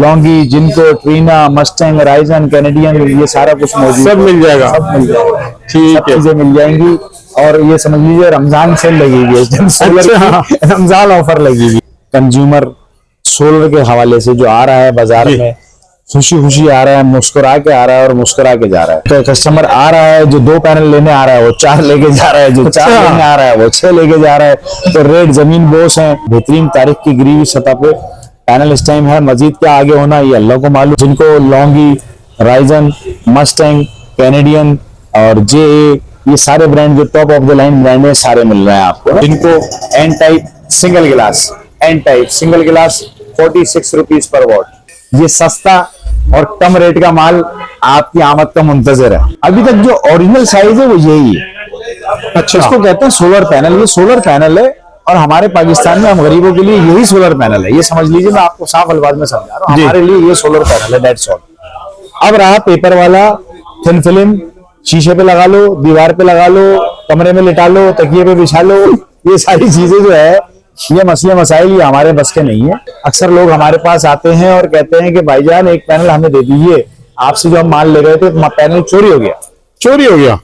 Longi, जिनको, Trina, Mustang, Ryzen, Canadian, ये सारा कुछ मौजूद सब मिल जाएगा। सब मिल जाएगा, ठीक सब है। चीजें मिल जाएंगी। और ये समझ लीजिए रमजान सेल लगी हुई है इस टाइम, सोलर की रमजान ऑफर लगी हुई है। कंज्यूमर सोलर के हवाले से जो आ रहा है बाजार में, खुशी खुशी आ रहा है, मुस्कुरा के आ रहा है और मुस्कुरा के जा रहा है। तो कस्टमर आ रहा है, जो 2 पैनल लेने आ रहा है वो 4 लेके जा रहा है, जो 4 लेने आ रहा है वो 6 लेके जा रहा है। तो रेट जमीन बोस है। बेहतरीन तारीख की गिरी हुई सतह पे पैनल इस टाइम है। मजीद क्या आगे होना ये अल्लाह को मालूम। जिनको लॉन्गी, राइजन, मस्टैंग, कैनेडियन और जे, ये सारे ब्रांड जो top of the line brand है सारे मिल रहे हैं आपको। जिनको एन टाइप सिंगल गिलास, एन टाइप सिंगल गिलास 46 रुपीज पर वॉट। ये सस्ता और कम रेट का माल आपकी आमद का मुंतजर है। अभी तक जो ओरिजिनल साइज है वो यही है। अच्छा, इसको कहते हैं सोलर पैनल। ये सोलर पैनल है और हमारे पाकिस्तान में हम गरीबों के लिए यही सोलर पैनल है। ये समझ लीजिए, मैं आपको साफ अल्फाज में समझा रहा हूँ, हमारे लिए ये सोलर पैनल है, दैट्स ऑल। अब रहा पेपर वाला, थिन फिल्म, शीशे पे लगा लो, दीवार पे लगा लो, कमरे में लिटा लो, तकिए पे बिछा लो, ये सारी चीजें जो है ये मसले मसाइल ये हमारे बस के नहीं है। अक्सर लोग हमारे पास आते हैं और कहते हैं कि भाईजान एक पैनल हमें दे दीजिए, आपसे जो हम माल ले रहे थे पैनल चोरी हो गया। चोरी हो गया।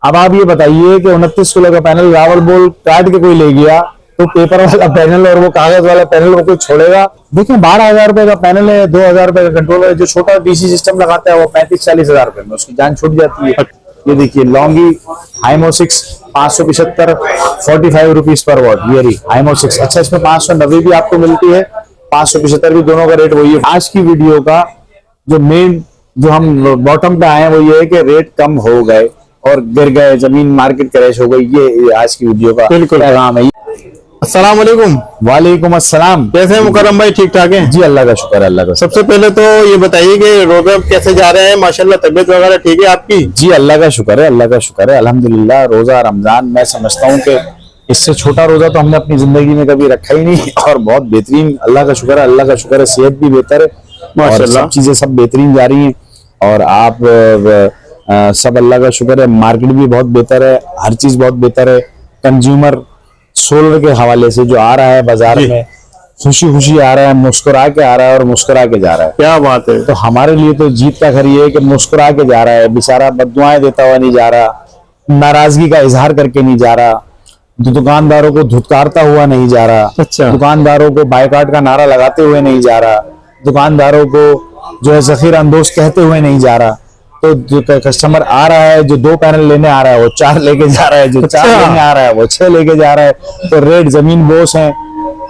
अब आप ये बताइए कि 29 किलो का पैनल रावल बोल काट के कोई ले गया तो पेपर वाला पैनल और वो कागज वाला पैनल वो कोई छोड़ेगा? देखिए 12,000 रुपए का पैनल है, 2,000 रुपए का कंट्रोलर है। जो छोटा डीसी सिस्टम लगाता है वो 35-40 हजार रुपए में उसकी जान छूट जाती है। ये देखिए लॉन्गी हाइमो 6 575 45 रुपीज पर वॉट। ये रही हाइमो 6। अच्छा, इसमें 590 भी आपको मिलती है, 575 भी, दोनों का रेट वही है। आज की वीडियो का जो मेन जो हम बॉटम पे आए हैं वो ये है कि रेट कम हो गए और गिर गए, जमीन मार्केट क्रैश हो गई। ये आज की वीडियो का पैगाम है। अस्सलाम वालेकुम। वालेकुम अस्सलाम। कैसे हैं मुकर्रम भाई? ठीक ठाक हैं जी, अल्लाह का शुक्र है, अल्लाह का। सबसे पहले तो ये बताइए कि रोजे कैसे जा रहे हैं? माशाल्लाह तबीयत वगैरह ठीक है आपकी? जी, अल्लाह का शुक्र है, अल्लाह का शुक्र है, अल्हम्दुलिल्लाह। रोजा रमजान मैं समझता हूँ कि इससे छोटा रोजा तो हमने अपनी जिंदगी में कभी रखा ही नहीं और बहुत बेहतरीन, अल्लाह का शुक्र है, अल्लाह का शुक्र है। सेहत भी बेहतर है और सब चीजें सब बेहतरीन जा रही हैं और आप सब अल्लाह का शुक्र है। मार्केट भी बहुत बेहतर है, हर चीज बहुत बेहतर है। कंज्यूमर सोलर के हवाले से जो आ रहा है बाजार में, खुशी खुशी आ रहा है, मुस्कुरा के आ रहा है और मुस्कुरा के जा रहा है। क्या बात है। तो हमारे लिए तो जीत का घर ये है कि मुस्कुरा के जा रहा है बेचारा, बद्दुआएं देता हुआ नहीं जा रहा, नाराजगी का इजहार करके नहीं जा रहा, दुकानदारों को धुतकारता हुआ नहीं जा रहा। अच्छा। दुकानदारों को बायकाट का नारा लगाते हुए नहीं जा रहा, दुकानदारों को जो है जखीर अंदोज कहते हुए नहीं जा रहा। तो जो कस्टमर आ रहा है, जो 2 पैनल लेने आ रहा है वो 4 लेके जा रहा है, जो 4 लेने आ रहा है वो 6 लेके जा रहा है। तो रेट जमीन बोस है,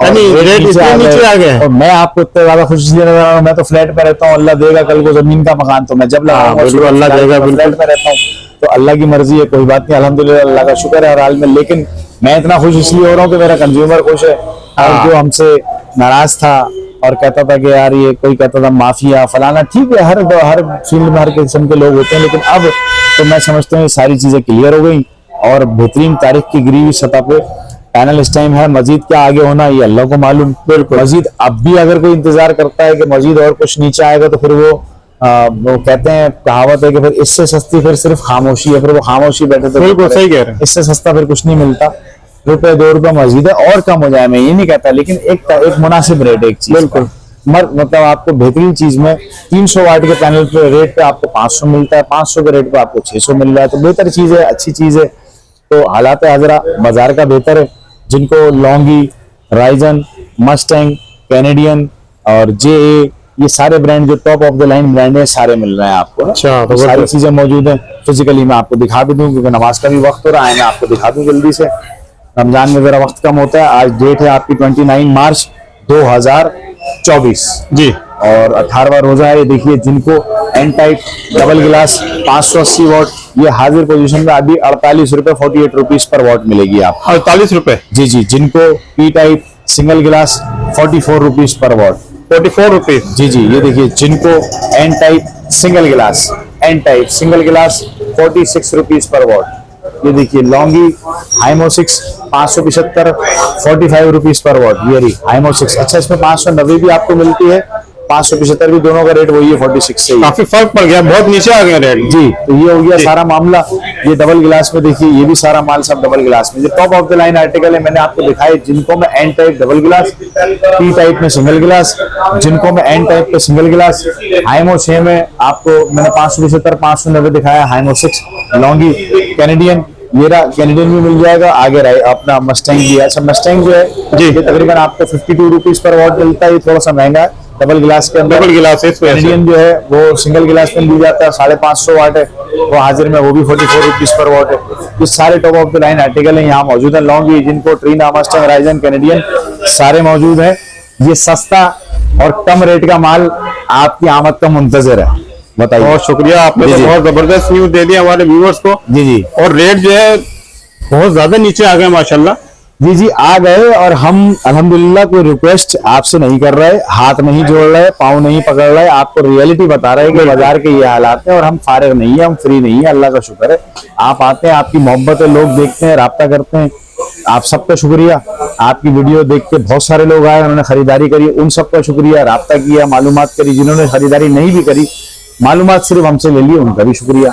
रेट नीचे आ गए। और मैं आपको इतना ज्यादा खुशी दे रहा हूँ। मैं तो फ्लैट पे रहता हूँ, अल्लाह देगा कल को जमीन का मकान, तो मैं जब लगाऊंगा अल्लाह देगा। फ्लैट पे रहता हूँ तो अल्लाह की मर्जी है, कोई बात नहीं, अल्हम्दुलिल्लाह अल्लाह का शुक्र है हर हाल में। लेकिन मैं इतना खुश इसलिए हो रहा हूँ कि मेरा कंज्यूमर खुश है। और जो हमसे नाराज था और कहता था कि यार ये, कोई कहता था माफिया फलाना, ठीक है, हर फील्ड में हर किस्म के लोग होते हैं, लेकिन अब तो मैं समझता हूँ ये सारी चीजें क्लियर हो गई और बेहतरीन तारीख की गिरी हुई सतह पे पैनल इस टाइम है। मजीद क्या आगे होना ये अल्लाह को मालूम। मजीद अब भी अगर कोई इंतजार करता है कि मजीद और कुछ नीचे आएगा तो फिर वो कहते हैं, कहावत है कि फिर इससे सस्ती फिर सिर्फ खामोशी है। फिर वो खामोशी बैठे तो बिल्कुल सही कह रहे हैं। इससे सस्ता फिर कुछ नहीं मिलता। रुपए 2 रुपए मजीद है और कम हो जाए, मैं ये नहीं कहता, लेकिन एक मुनासिब रेट, एक चीज बिल्कुल मतलब आपको बेहतरीन चीज में 300 वाट के पैनल पे रेट पे आपको 500 मिलता है, 500 के रेट पे आपको 600 मिल रहा है। तो बेहतर चीज है, अच्छी चीज है। तो हालात हजरा बाजार का बेहतर है। जिनको लॉन्गी, राइजन, मस्टैंग, कैनेडियन और जे, ये सारे ब्रांड जो top of the line brand है सारे मिल रहे हैं आपको। अच्छा, तो सारी चीजें मौजूद हैं। फिजिकली मैं आपको दिखा भी दूं क्योंकि नमाज का भी वक्त हो रहा है, मैं आपको दिखा दूं जल्दी से। रमजान में जरा वक्त कम होता है। आज डेट है आपकी 29 मार्च 2024 जी और 18वां रोजा है। ये देखिए जिनको एन टाइप डबल गिलास 580 वॉट, ये हाजिर पोजीशन में अभी 48 रुपए 48 रुपीज पर वॉट मिलेगी आप। 48 रुपए? जी जी। जिनको पी टाइप सिंगल गिलास 44 रुपीज पर वॉट। 44 रुपीज? जी जी। ये देखिए जिनको एन टाइप सिंगल गिलास, एन टाइप सिंगल गिलास 46 रुपीज पर वॉट। ये देखिए लॉन्गी हाइमो 6 575 45 रुपीज पर वॉट। ये रही हाइमो 6। अच्छा, इसमें 590 भी आपको मिलती है 575 भी दोनों का रेट वही है 46 से ही। काफी फर्क पड़ गया, बहुत नीचे आ गया रेट। जी, तो ये हो गया सारा मामला। ये डबल गिलास में देखिए, ये भी सारा माल सब डबल गिलास में। ये top of the line article है, मैंने आपको दिखाए जिनको में एन टाइप डबल गिलास, टी टाइप में सिंगल गिलास, जिनको में एन टाइप पे सिंगल गिलास। हाइमो 6 में आपको मैंने 575 590 दिखाया। हाइमो 6 लॉन्गी कैनेडियन, मेरा कैनेडियन भी मिल जाएगा। आगे रहे अपना मस्टैंग भी है। अच्छा, मस्टैंग जो है जी, ये तकरीबन आपको 52 रुपीज पर वॉट मिलता है। ये थोड़ा सा महंगा है डबल गिलास के अंदर। डबल गिलास है, कैनेडियन जो है वो सिंगल गिलास में ली जाता है, 550 वाट है वो हाजिर में, वो भी 44 रुपीज पर वॉट है। ये सारे top of the line article है यहाँ मौजूद है। लॉन्गी, जिनको, ट्रीना, मस्टैंग, राइजन, कैनेडियन सारे मौजूद है। ये सस्ता और कम रेट का माल आपकी आमद का मुंतजर है। बताइए। बहुत शुक्रिया, आपने तो बहुत जबरदस्त न्यूज दे दिया हमारे व्यूअर्स को। जी जी। और रेट जो है बहुत ज्यादा नीचे आ गए माशाल्लाह। जी जी, आ गए। और हम अल्हम्दुलिल्लाह कोई रिक्वेस्ट आपसे नहीं कर रहे, हाथ नहीं जोड़ रहे, पाँव नहीं पकड़ रहे, आपको रियलिटी बता रहे हैं कि बाजार के ये हालात हैं। और हम फारिग नहीं है, हम फ्री नहीं है, अल्लाह का शुक्र है। आप आते हैं, आपकी मोहब्बत है, लोग देखते हैं, राब्ता करते हैं। आप सबका शुक्रिया। आपकी वीडियो देख के बहुत सारे लोग आए, उन्होंने खरीदारी करी, उन सबका शुक्रिया। राब्ता किया, मालूमात करी। जिन्होंने खरीदारी नहीं भी करी, मालूमात सिर्फ हमसे ले ली, उनका भी शुक्रिया।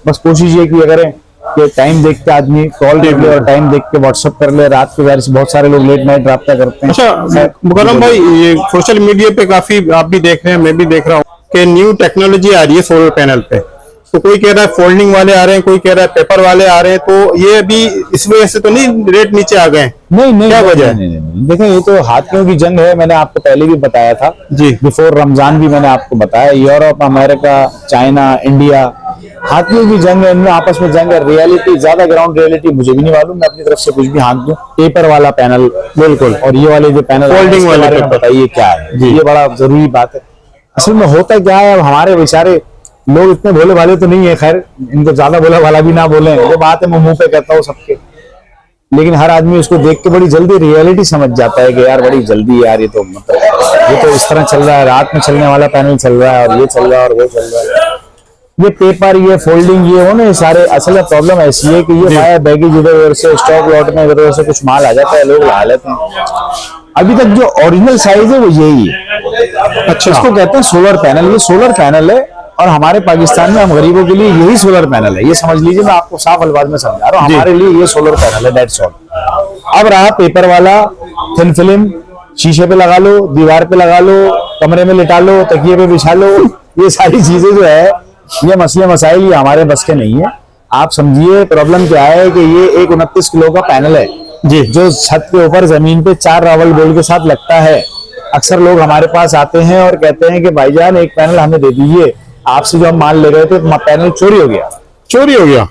बस कोशिश ये किया करें कि टाइम देख के आदमी कॉल कर ले और टाइम देख के व्हाट्सएप कर ले। रात के वजह से बहुत सारे लोग लेट नाइट राब्ता करते हैं। अच्छा मुकर्रम भाई, ये सोशल मीडिया पे काफी आप भी देख रहे हैं, मैं भी देख रहा हूँ कि न्यू टेक्नोलॉजी आ रही है सोलर पैनल पे। तो कोई कह रहा है फोल्डिंग वाले आ रहे हैं, कोई कह रहा है पेपर वाले आ रहे हैं। तो ये अभी इस वजह से तो नहीं रेट नीचे आ गए? नहीं नहीं, क्या वजह है? नहीं, देखें ये तो हाथियों की जंग है। मैंने आपको पहले भी बताया था जी, बिफोर रमजान भी मैंने आपको बताया। यूरोप, अमेरिका, चाइना, इंडिया, हाथियों की जंग है, इनमें आपस में जंग है। रियलिटी ज्यादा ग्राउंड रियलिटी मुझे भी नहीं मालूम, मैं अपनी तरफ से कुछ भी हाथ दूं। पेपर वाला पैनल बिल्कुल, और ये वाले जो पैनल फोल्डिंग वाले पेपर, बताइए क्या है। ये बड़ा जरूरी बात है। असल में होता क्या है, अब हमारे बेचारे लोग इतने भोले भाले तो नहीं है, खैर इनको ज्यादा भोला भाला भी ना बोले, वो बात है मैं मुंह पे कहता हूँ सबके। लेकिन हर आदमी उसको देख के बड़ी जल्दी रियलिटी समझ जाता है कि यार बड़ी जल्दी है यार, ये तो मतलब ये तो इस तरह चल रहा है, रात में चलने वाला पैनल चल रहा है, और ये चल रहा है और वो चल रहा है। ये पेपर, ये फोल्डिंग, ये हो ना, ये सारे असल में प्रॉब्लम ऐसी है कि ये वाया बैगेज इधर उधर से, स्टॉक लॉट में इधर उधर से कुछ माल आ जाता है, लोग ला लेते हैं। अभी तक जो ओरिजिनल साइज है वो यही है। अच्छा, इसको कहते हैं सोलर पैनल। ये सोलर पैनल है और हमारे पाकिस्तान में हम गरीबों के लिए यही सोलर पैनल है। ये समझ लीजिए, मैं आपको साफ अल्फाज में समझा रहा हूँ, हमारे लिए ये सोलर पैनल है, दैट्स ऑल। अब रहा पेपर वाला, थिन फिल्म, शीशे पे लगा लो, दीवार पे लगा लो, कमरे में लिटा लो, तकिए पे बिछा लो, ये सारी चीजें जो है, ये मसले मसाइल ये हमारे बस के नहीं है। आप समझिए प्रॉब्लम क्या है कि ये एक 29 किलो का पैनल है जी, जो छत के ऊपर जमीन पे 4 रावल बोल्ट के साथ लगता है। अक्सर लोग हमारे पास आते हैं और कहते हैं कि भाईजान एक पैनल हमें दे दीजिए, आपसे जो हम माल ले गए थे पैनल चोरी हो गया। चोरी हो गया।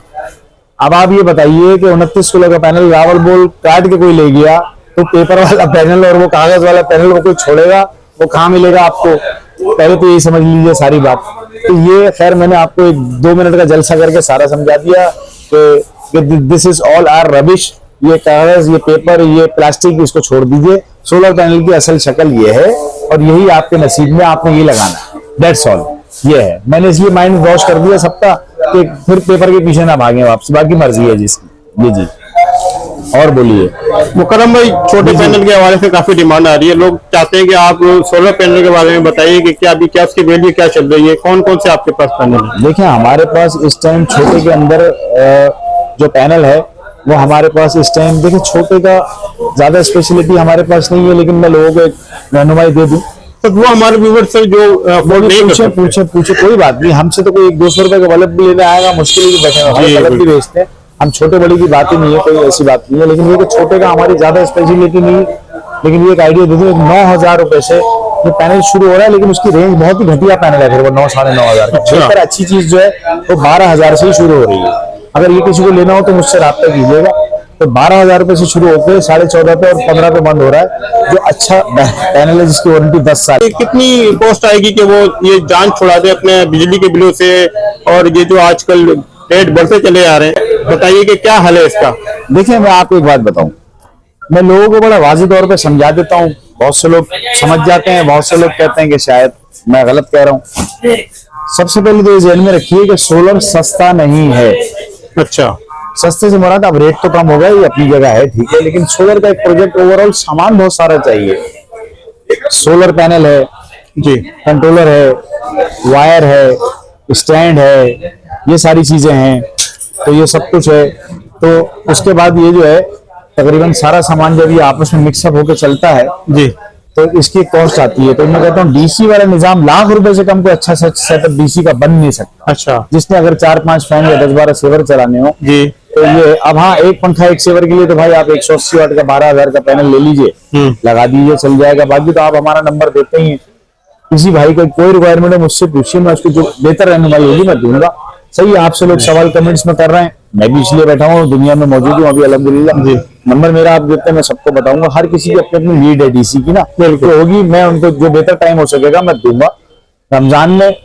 अब आप ये बताइए कि 29 किलो का पैनल रावल बोल्ट काट के कोई ले गया, तो पेपर वाला पैनल और वो कागज वाला पैनल वो कोई छोड़ेगा, वो कहाँ मिलेगा आपको? पहले तो यही समझ लीजिए सारी बात। तो ये खैर मैंने आपको 2 मिनट का जलसा करके सारा समझा दिया कि this is all are rubbish. ये कागज, ये पेपर, ये प्लास्टिक, इसको छोड़ दीजिए। सोलर पैनल की असल शक्ल ये है और यही आपके नसीब में, आपने ये लगाना है, दैट्स ऑल। ये है, मैंने इसलिए माइंड वॉश कर दिया सबका कि फिर पेपर के पीछे ना भागे वापस, बाकी मर्जी है जिसकी। जी। और बोलिए मुकर्रम भाई, छोटे पैनल के हवाले से काफी डिमांड आ रही है, लोग चाहते हैं कि आप सोलर पैनल के बारे में बताइए कि क्या अभी क्या उसकी वैल्यू क्या चल रही है, कौन कौन से आपके पास पैनल है? देखिए हमारे पास इस टाइम छोटे के अंदर जो पैनल है वो हमारे पास इस टाइम, देखिए छोटे का ज्यादा स्पेशलिटी हमारे पास नहीं है, लेकिन मैं लोगों को एक रहनुमाई दे दूं तो वो हमारे व्यूअर्स से जो पूछे कोई बात नहीं। हमसे तो कोई 100-200 रुपए का बल्ब भी लेने आएगा, मुश्किल ही बैठे हैं, बल्ब भी बेचते हैं हम। छोटे बड़ी की बात ही नहीं है, कोई ऐसी बात नहीं है। लेकिन ये कि छोटे का हमारी ज्यादा स्पेशलिटी नहीं है। लेकिन ये एक आइडिया दे दूं, 9,000 रुपए से ये पैनल शुरू हो रहा है, लेकिन उसकी रेंज बहुत ही घटिया पैनल है, फिर वो 9-9,500 का। पर अच्छी चीज जो है वो 12,000 से ही शुरू हो रही है। अगर ये किसी को लेना हो तो मुझसे राब्ता कीजिएगा। तो 12,000 रुपए से शुरू होकर 14.5 पे और 15 पे बंद हो रहा है, जो अच्छा पैनल है जिसकी वारंटी 10 साल। कितनी कॉस्ट आएगी कि वो ये जान छुड़ा दे अपने बिजली के बिलों से? और ये जो आजकल रेट बढ़ते चले आ रहे हैं, बताइए कि क्या हल है इसका? देखिए मैं आपको एक बात बताऊं, मैं लोगों को बड़ा वाज़ेह तौर पे समझा देता हूं, बहुत से लोग समझ जाते हैं, बहुत से लोग कहते हैं कि शायद मैं गलत कह रहा हूं। सबसे पहले तो ये ध्यान में रखिए कि सोलर सस्ता नहीं है। अच्छा, सस्ते से मुराद, अब रेट तो कम हो गया, ये अपनी जगह है, ठीक है, लेकिन सोलर का एक प्रोजेक्ट ओवरऑल सामान बहुत सारा चाहिए। सोलर पैनल है, जी कंट्रोलर है, वायर है, स्टैंड है, ये सारी चीजें हैं, तो ये सब कुछ है। तो उसके बाद ये जो है तकरीबन सारा सामान जब ये आपस में मिक्सअप होकर चलता है जी तो इसकी कॉस्ट आती है। तो मैं कहता हूँ डीसी वाला निजाम लाख रुपए से कम कोई अच्छा सेटअप डीसी का बन नहीं सकता। अच्छा जिसने अगर 4-5 फैन या 10-12 सेवर चलाने हो जी तो ये, अब हाँ एक पंखा एक सेवर के लिए तो भाई आप 180 वाट का 12,000 का पैनल ले लीजिए, लगा दीजिए, चल जाएगा। बाकी तो आप हमारा नंबर देते ही हैं, किसी भाई का कोई रिक्वायरमेंट है मुझसे पूछिए, मैं उसको जो बेहतर रहने वाली होगी मैं दूंगा। सही है, आपसे लोग सवाल कमेंट्स में कर रहे हैं, मैं भी इसलिए बैठा हूँ, दुनिया में मौजूद हूँ अभी अल्हम्दुलिल्लाह। नंबर मेरा आप देते हैं, मैं सबको बताऊंगा। हर किसी की अपनी अपनी नीड है डीसी की ना, तो होगी, मैं उनको जो बेहतर टाइम हो सकेगा मैं दूंगा। रमजान में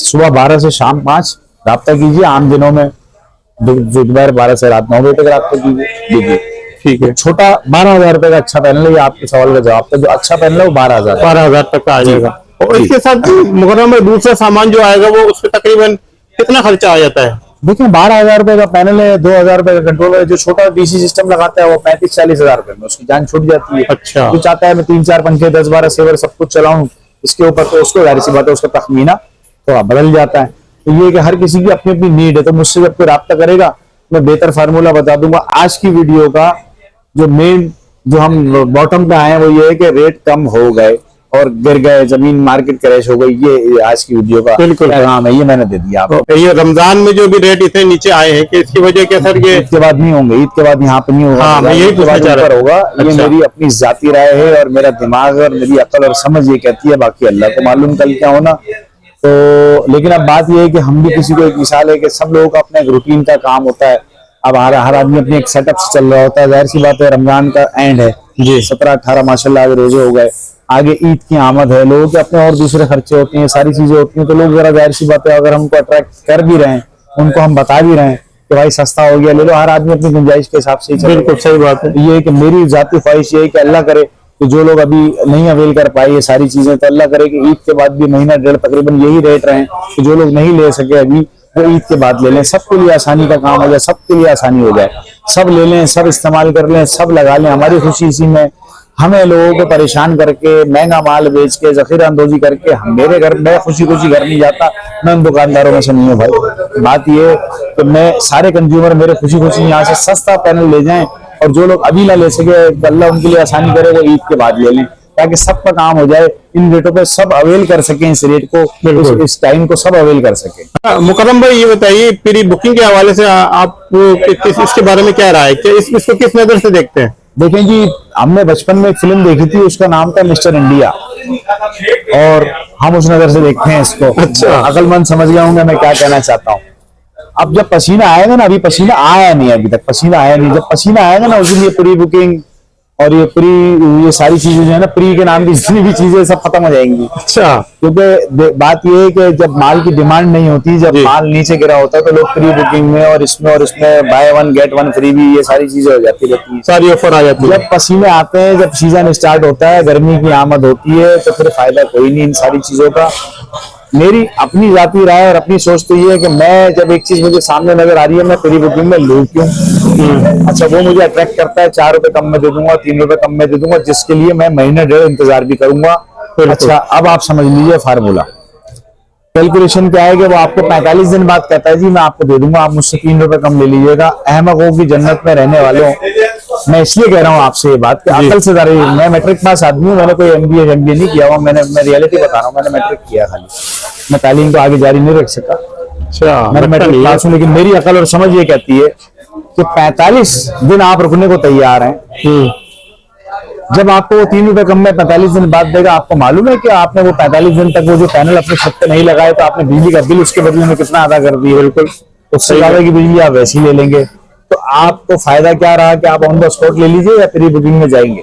सुबह 12 से शाम 5 राब्ता कीजिए, आम दिनों में दोपहर 12 से रात 9 बजे तक राब्ता कीजिए। ठीक है। छोटा 12,000 रुपए का अच्छा पैनल है, ये आपके सवाल का जवाब था। जो अच्छा पैनल है वो 12,000 तक का आ जाएगा। और इसके साथ मुकर्रम में दूसरा सामान जो आएगा वो उसमें तकरीबन कितना खर्चा आ जाता है? देखिए 12,000 रुपए का पैनल है, 2,000 रुपए का कंट्रोलर है। जो छोटा डीसी सिस्टम लगाता है वो 35-40 हजार रुपए में उसकी जान छूट जाती है। अच्छा। जो चाहता है मैं 3-4 पंखे 10-12 सेवर सब कुछ चलाऊं इसके ऊपर, तो उसको जाहिर सी बात है उसका तखमीना थोड़ा बदल जाता है। तो ये कि हर किसी की अपनी अपनी नीड है, तो मुझसे जब कोई राब्ता करेगा मैं बेहतर फार्मूला बता दूंगा। आज की वीडियो का जो मेन जो हम बॉटम पे आए हैं वो ये है कि रेट कम हो गए और गिर गए, जमीन मार्केट क्रैश हो गई, ये आज की वीडियो का बिल्कुल पैगाम है, ये मैंने दे दिया आपको। ये रमजान में जो भी रेट इतने नीचे आए हैं कि इसकी वजह क्या सर? ये ईद के बाद नहीं होंगे, ईद के बाद यहाँ पे नहीं होगा। हाँ, मैं यही पूछना चाह रहा था। होगा। ये अच्छा। मेरी अपनी जाती राय है और मेरा दिमाग और मेरी अकल और समझ ये कहती है, बाकी अल्लाह को मालूम कल क्या होना। तो लेकिन अब बात ये है कि हम भी किसी को एक मिसाल है कि सब लोगों का अपना एक रूटीन का काम होता है। अब हर आदमी अपने एक सेटअप से चल रहा होता है। जाहिर सी बात है रमजान का एंड है जी, 17-18 माशाल्लाह आज रोजे हो गए, आगे ईद की आमद है, लोगों के अपने और दूसरे खर्चे होते हैं, सारी चीजें होती हैं। तो लोग जरा जाहिर सी बात है अगर हमको अट्रैक्ट कर भी रहे हैं, उनको हम बता भी रहे हैं कि भाई सस्ता हो गया ले लो, हर आदमी अपनी गुंजाइश के हिसाब से ही चले। बिल्कुल सही बात है। ये है कि मेरी जाती ख्वाहिश ये है कि अल्लाह करे कि जो लोग अभी नहीं अवेल कर पाए ये सारी चीजें, तो अल्लाह करे कि ईद के बाद भी महीना डेढ़ तकरीबन यही रेट रहे कि जो लोग नहीं ले सके अभी वो ईद के बाद ले लें। सबके लिए आसानी का काम हो जाए, सबके लिए आसानी हो जाए, सब ले लें, सब इस्तेमाल कर लें, सब लगा लें। हमारी खुशी इसी में, हमें लोगों को परेशान करके महंगा माल बेच के जखीरा अंदोजी करके मेरे घर मैं खुशी खुशी घर नहीं जाता, मैं उन दुकानदारों में से नहीं हूँ भाई। बात ये कि मैं सारे कंज्यूमर मेरे खुशी खुशी यहाँ से सस्ता पैनल ले जाएं और जो लोग अभी ना ले सके अल्लाह उनके लिए आसानी करे वो ईद के बाद ले लें, ताकि सबका काम हो जाए। इन रेटों पे सब अवेल कर सकें, इस रेट को, इस टाइम को सब अवेल कर सकें। मुकर्रम भाई ये बताइए प्री बुकिंग के हवाले से आप इसके बारे में क्या राय है कि इसको किस नजर से देखते हैं? देखें जी, हमने बचपन में एक फिल्म देखी थी, उसका नाम था मिस्टर इंडिया, और हम उस नजर से देखते हैं इसको। अच्छा। अकलमंद समझ गया हूँ मैं क्या कहना चाहता हूँ। अब जब पसीना आएगा ना, अभी पसीना आया नहीं, अभी तक पसीना आया नहीं, जब पसीना आएगा ना उस दिन ये प्री बुकिंग और ये सारी चीजें जो है ना, प्री के नाम की जितनी भी चीजें सब खत्म हो जाएंगी। अच्छा। क्योंकि बात ये है कि जब माल की डिमांड नहीं होती, जब माल नीचे गिरा होता है तो लोग प्री बुकिंग में और इसमें बाय 1 गेट 1 फ्री भी, ये सारी चीजें हो जाती रहती है, सारी ऑफर आ जाती है। जब पसीने आते हैं, जब सीजन स्टार्ट होता है, गर्मी की आमद होती है, तो फिर फायदा कोई नहीं इन सारी चीजों का। मेरी अपनी जाती राय और अपनी सोच तो ये है कि मैं जब एक चीज मुझे सामने नजर आ रही है मैं प्री बुकिंग में लूं क्यों? अच्छा, वो मुझे अट्रैक्ट करता है, 4 रुपए कम में दे दूंगा, 3 रुपए कम में दे दूंगा, जिसके लिए मैं महीने डेढ़ इंतजार भी करूंगा। अच्छा, अब आप समझ लीजिए फार्मूला कैलकुलेशन क्या है कि वो आपको 45 दिन बाद कहता है जी मैं आपको दे दूंगा, आप मुझसे 3 रुपए कम ले लीजिएगा। अहमकों की जन्नत में रहने वालों, मैं इसलिए कह रहा हूँ आपसे ये बात कि अकल से ज्यादा, मैं मैट्रिक पास आदमी हूँ, मैंने कोई एमबीए नहीं किया हुआ, मैं रियलिटी बता रहा हूँ, मैंने मैट्रिक किया खाली, मैं तालीम को आगे जारी नहीं रख सका। अच्छा, मैंने मैट्रिक पास हूँ, लेकिन मेरी अकल और समझ ये कहती है कि 45 दिन आप रुकने को तैयार हैं। जब आपको वो 3 रुपए कम में 45 दिन बाद देगा, आपको मालूम है कि आपने वो 45 दिन तक वो जो पैनल अपने छत पे नहीं लगाए तो आपने बिजली का बिल उसके बदले में कितना अदा कर दिया? बिल्कुल उससे ज्यादा की बिजली आप वैसे ही ले लेंगे। तो आपको फायदा क्या रहा कि आप ऑन द स्पॉट ले लीजिए या प्री बुकिंग में जाएंगे?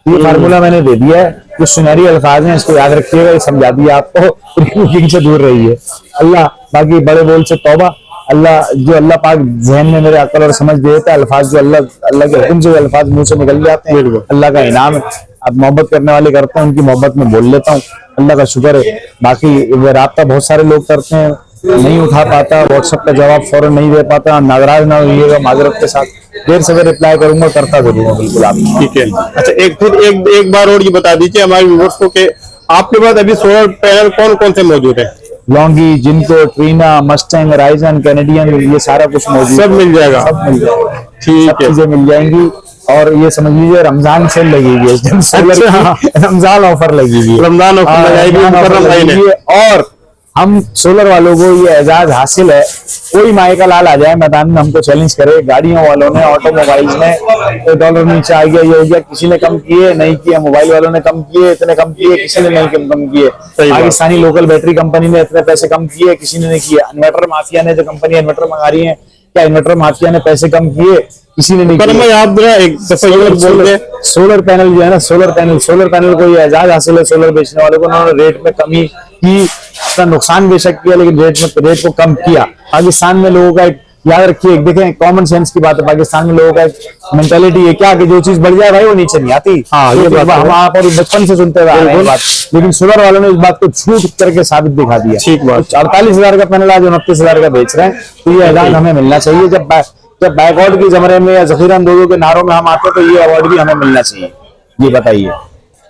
ये फार्मूला मैंने दे दिया है, जो सुनहरी अल्फाज हैं इसको याद रखिएगा, ये समझा दिया आपको। प्री बुकिंग से दूर रहिए। अल्लाह बाकी बड़े बोल से तौबा, अल्लाह पाक जहन में मेरे अकल और समझ देता है, अल्फाज जो अल्लाह के हुक्म से अल्फाज मुंह से निकल जाते हैं, अल्लाह का इनाम है। अब मोहब्बत करने वाले करते हैं, उनकी मोहब्बत में बोल लेता हूँ, अल्लाह का शुक्र है। बाकी राब्ता बहुत सारे लोग करते हैं, नहीं उठा पाता, व्हाट्सएप का जवाब फौरन नहीं दे पाता, नाराज ना होइएगा, माजरत के साथ देर से रिप्लाई करूंगा, करता जरूर बिल्कुल आप। ठीक है। अच्छा, एक बार और ये बता दीजिए हमारे व्यूअर्स को कि आपके पास अभी सोलर पैनल कौन कौन से मौजूद है? लॉन्गी, जिनको, ट्रीना, मस्टैंग, राइजन, कैनेडियन, ये सारा कुछ मौजूद सब मिल जाएगा। सब मिल जाएगा, ठीक सब है। चीजें मिल जाएंगी। और ये समझ लीजिए रमजान सेल लगी हुई है इस टाइम, सोलर की रमजान ऑफर लगी हुई है, रमजान ऑफर लगाई हुई है मुकर्रम भाई ने। और हम सोलर वालों को ये एजाज हासिल है, कोई माए का लाल आ जाए मैदान में हमको चैलेंज करे, गाड़ियों वालों ने, ऑटोमोबाइल्स में $1 नीचे आ गया, ये हो गया, किसी ने कम किए नहीं किए, मोबाइल वालों ने कम किए, इतने कम किए, किसी ने नहीं कम किए, पाकिस्तानी लोकल बैटरी कंपनी ने इतने पैसे कम किए, किसी ने नहीं किए, इन्वर्टर माफिया ने, जो कंपनी इन्वर्टर मंगा रही है, क्या इन्वर्टर माफिया ने पैसे कम किए? किसी ने नहीं किए। आप जरा एक दफा बोल दे, सोलर पैनल जो है ना, सोलर पैनल को ये एजाज हासिल है सोलर बेचने वालों को, उन्होंने रेट में कमी की, उसका नुकसान बेशक किया लेकिन रेट को कम किया। पाकिस्तान में लोगों का एक, याद रखिए, देखें कॉमन सेंस की बात है, पाकिस्तान में लोगों का एक मेंटालिटी है क्या कि जो चीज बढ़ जाए भाई वो नीचे नहीं आती। हाँ, ये बात हम आप और बचपन से सुनते हुए आ रहे हैं बात, लेकिन सोलर वालों ने इस बात को छूट करके साबित दिखा दिया। ठीक बात। 48,000 का पैनल आज 29,000 का बेच रहे हैं, तो ये एजाज हमें मिलना चाहिए। जब बैकवर्ड की जमरे में या जखीरा अंदोजों के नारों में हम आते तो ये अवार्ड भी हमें मिलना चाहिए। ये बताइए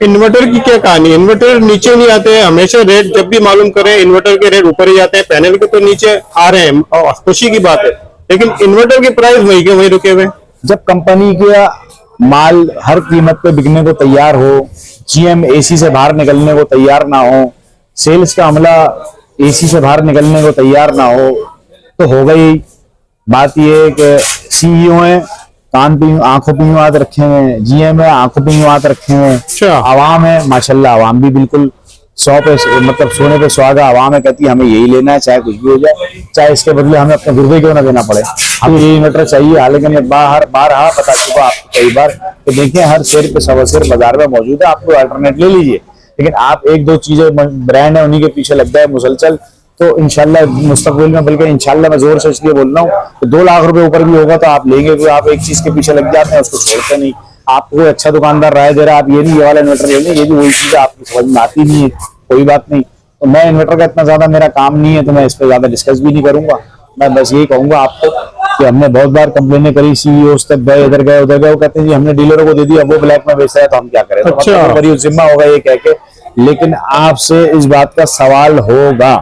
इन्वर्टर की क्या कहानी? इन्वर्टर नीचे नहीं आते हैं हमेशा, रेट जब भी मालूम करें इन्वर्टर के रेट ऊपर ही जाते हैं, पैनल के तो नीचे आ रहे हैं और खुशी की बात है, लेकिन इन्वर्टर के प्राइस वही के वही रुके हुए। जब कंपनी का माल हर कीमत पे बिकने को तैयार हो, जीएम एसी से बाहर निकलने को तैयार ना हो, सेल्स का अमला एसी से बाहर निकलने को तैयार ना हो, तो हो गई बात ये कि सीईओ है कान पे आंखों पे हाथ रखे हुए हैं, जीएम है आंखों पे हाथ रखे हुए हैं, अच्छा। आवाम है माशाल्लाह, आवाम भी बिल्कुल 100 पे मतलब सोने पे सुहागा आवाम है, कहती है हमें यही लेना है, चाहे कुछ भी हो जाए, चाहे इसके बदले हमें अपने गुर्दे क्यों ना देना पड़े, हमें ये इन्वर्टर चाहिए। हालांकि मैं बार बता चुका आपको कई बार कि देखिए हर शेर पे सवा शेर बाजार में मौजूद है, आपको अल्टरनेट ले लीजिए, लेकिन आप एक दो चीजें ब्रांड है उन्हीं के पीछे लग जाए मुसलसल, तो इंशाल्लाह मुस्तकबिल में, बल्कि इंशाल्लाह मैं जोर से इसलिए बोल रहा हूँ तो 2 लाख रुपए ऊपर भी होगा तो आप लेंगे, क्योंकि आप एक चीज के पीछे लग जाते हैं उसको छोड़ते नहीं। आपको कोई अच्छा दुकानदार राय दे रहा है आप ये नहीं ये वाला इन्वर्टर ले लें, ये भी वही चीज आपकी समझ में आती नहीं है, कोई बात नहीं। तो मैं इन्वर्टर का इतना ज्यादा मेरा काम नहीं है तो मैं इस पर ज्यादा डिस्कस भी नहीं करूंगा। मैं बस यही कहूंगा आपको कि हमने बहुत बार कंप्लेनें करी, सीईओ तक गए, इधर गए उधर गए, वो कहते हैं जी हमने डीलरों को दे दिया, वो ब्लैक में बेच रहा है तो हम क्या करें। तो अच्छा। मतलब जिम्मा होगा ये कह के, लेकिन आपसे इस बात का सवाल होगा,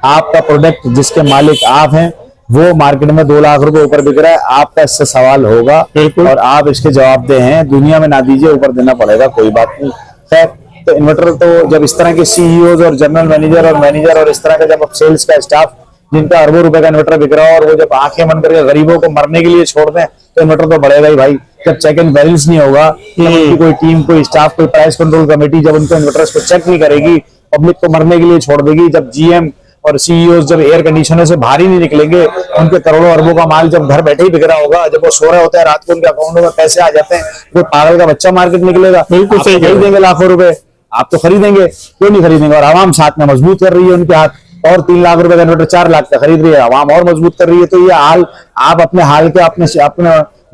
आपका प्रोडक्ट जिसके मालिक आप हैं वो मार्केट में 2 लाख रुपए ऊपर बिक रहा है, आपका इससे सवाल होगा और आप इसके जवाबदेह हैं। दुनिया में ना दीजिए, ऊपर देना पड़ेगा, कोई बात नहीं। खैर, तो इन्वर्टर तो जब इस तरह के सीईओ और जनरल मैनेजर और इस तरह का जब सेल्स का स्टाफ जिनका अरबों रुपए का इन्वर्टर बिक रहा है और वो जब आंखें बंद करके गरीबों को मरने के लिए छोड़ दें तो इन्वर्टर तो बढ़ेगा ही भाई। जब चेक एंड बैलेंस नहीं होगा, जब उनकी कोई टीम, कोई स्टाफ, कोई प्राइस कंट्रोल कमेटी जब उनके इन्वर्टर्स को चेक नहीं करेगी, पब्लिक को मरने के लिए छोड़ देगी, जब जीएम और सीईओ जब एयर कंडीशनर से बाहर ही नहीं निकलेंगे, उनके करोड़ों अरबों का माल जब घर बैठे ही बिक रहा होगा, जब वो सो रहे होते हैं रात को उनके अकाउंटों में पैसे आ जाते हैं, कोई पागल का बच्चा मार्केट निकलेगा, बिल्कुल सही खरीदेंगे लाखों रुपए, आप तो खरीदेंगे, क्यों नहीं खरीदेंगे। और आवाम साथ में मजबूत कर रही है उनके हाथ, और 3 लाख रुपए का इन्वर्टर 4 लाख का खरीद रही है, आवाम और मजबूत कर रही है। तो ये हाल आप अपने हाल के अपने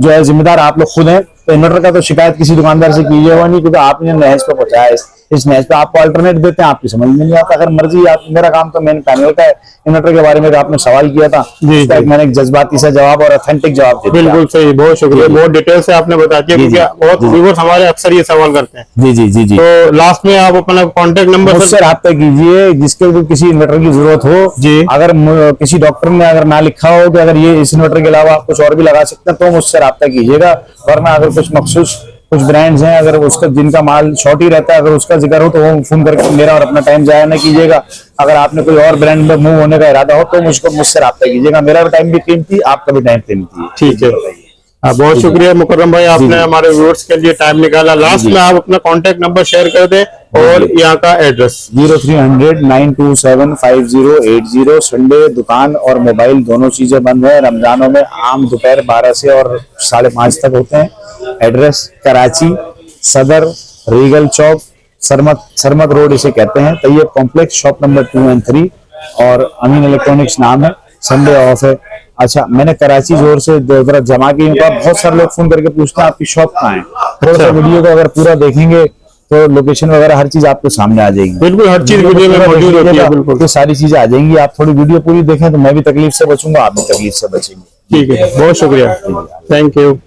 जो है जिम्मेदार आप लोग खुद हैं। तो इन्वर्टर का तो शिकायत किसी दुकानदार से कीजिएगा नहीं, क्योंकि आपने नहज पे पहुंचाया, इस नहज पे आपको अल्टरनेट देते हैं, आपकी समझ में नहीं आता। अगर मर्जी आप, मेरा काम तो मेन पैनल का है, इन्वर्टर के बारे में आपने सवाल किया था, मैंने एक जज्बाती सा जवाब और ऑथेंटिक जवाब दिया। बिल्कुल सही, बहुत शुक्रिया, बहुत डिटेल से आपने बता दिया, क्योंकि बहुत व्यूअर्स हमारे अक्सर ये सवाल करते हैं। जी जी जी जी। तो लास्ट में आप अपना कॉन्टेक्ट नंबर मुझसे रब्ता कीजिए, जिसके भी किसी इन्वर्टर की जरूरत हो जी। अगर किसी डॉक्टर ने अगर ना लिखा हो कि अगर ये इस इन्वर्टर के अलावा आप कुछ और भी लगा सकते हैं तो मुझसे रब्ता कीजिएगा, वरना अगर कुछ मखसूस कुछ ब्रांड्स हैं अगर उसका जिनका माल शॉर्ट ही रहता है, अगर उसका जिक्र हो तो वो फोन करके मेरा और अपना टाइम जाया ना कीजिएगा। अगर आपने कोई और ब्रांड में मूव होने का इरादा हो तो मुझसे रब्ता कीजिएगा, मेरा भी टाइम भी कीमती, आपका भी टाइम कीमती है। ठीक है, बहुत शुक्रिया मुकर्रम भाई, आपने हमारे व्यूअर्स के लिए टाइम निकाला। लास्ट में आप अपना कॉन्टेक्ट नंबर शेयर कर दें और यहाँ का एड्रेस। 0300 927 5080। संडे दुकान और मोबाइल दोनों चीजें बंद है। रमजानों में आम दोपहर 12 से और 5:30 तक होते हैं। एड्रेस कराची सदर, रीगल चौक, सरमत रोड इसे कहते हैं, तैयब कॉम्प्लेक्स, शॉप नंबर 2 और 3, और अमीन इलेक्ट्रॉनिक्स नाम है। संडे ऑफ है। अच्छा, मैंने कराची जोर से जमा की, बहुत सारे लोग फोन करके पूछते हैं आपकी शॉप कहाँ है। थोड़ा सा वीडियो को अगर पूरा देखेंगे तो लोकेशन वगैरह हर चीज आपको सामने आ जाएगी। बिल्कुल, हर चीज वीडियो में मौजूद होती है। बिल्कुल, तो सारी चीजें आ जाएंगी। आप थोड़ी वीडियो पूरी देखें तो मैं भी तकलीफ से बचूंगा, आप भी तकलीफ से बचेंगे। ठीक है, बहुत शुक्रिया, थैंक यू।